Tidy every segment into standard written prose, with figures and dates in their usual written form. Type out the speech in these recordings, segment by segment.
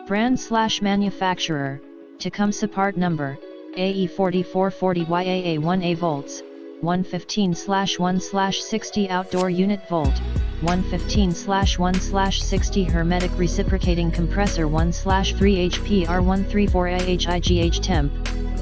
Brand/manufacturer, Tecumseh part number, Ae4440y-aa1a volts, 115/1/60 outdoor unit volt, 115/1/60 hermetic reciprocating compressor 1/3 HP R134a HIGH temp,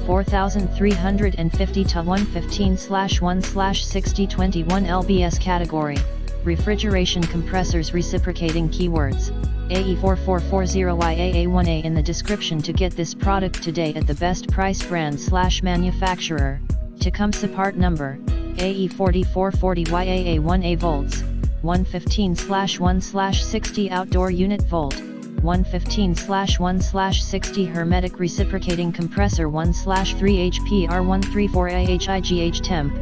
4350 to 115/1/60 21 lbs category, refrigeration compressors reciprocating keywords, Ae4440y-aa1a in the description to get this product today at the best price. Brand/manufacturer, Tecumseh part number, Ae4440y-aa1a volts, 115/1/60 outdoor unit volt, 115/1/60 hermetic reciprocating compressor 1/3 HP R134a HIGH temp,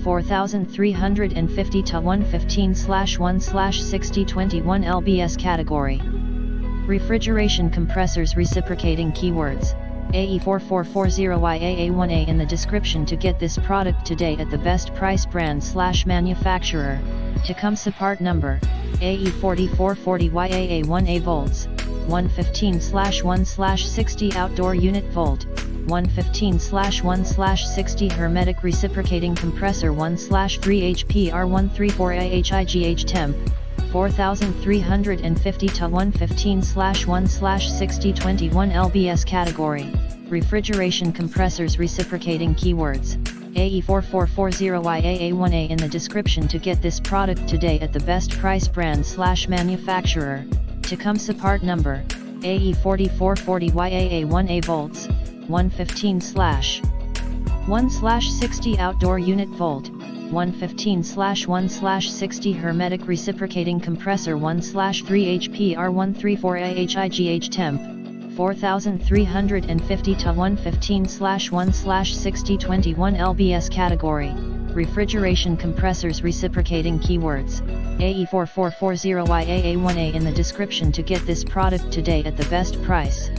4350 to 115/1/60 21 lbs category. Refrigeration compressors reciprocating keywords, Ae4440y-aa1a in the description to get this product today at the best price. Brand/manufacturer, Tecumseh part number, Ae4440y-aa1a volts, 115/1/60 outdoor unit volt, 115/1/60 hermetic reciprocating compressor 1/3 HP R134a HIGH temp, 4350 to 115/1/60 21 lbs category, refrigeration compressors reciprocating keywords, Ae4440y-aa1a in the description to get this product today at the best price. Brand/manufacturer, Tecumseh part number, Ae4440y-aa1a volts, 115/1/60 outdoor unit volt, 115/1/60 hermetic reciprocating compressor 1/3 HP R134a HIGH temp, 4350 to 115/1/60 21 lbs category, refrigeration compressors reciprocating keywords, Ae4440y-aa1a in the description to get this product today at the best price.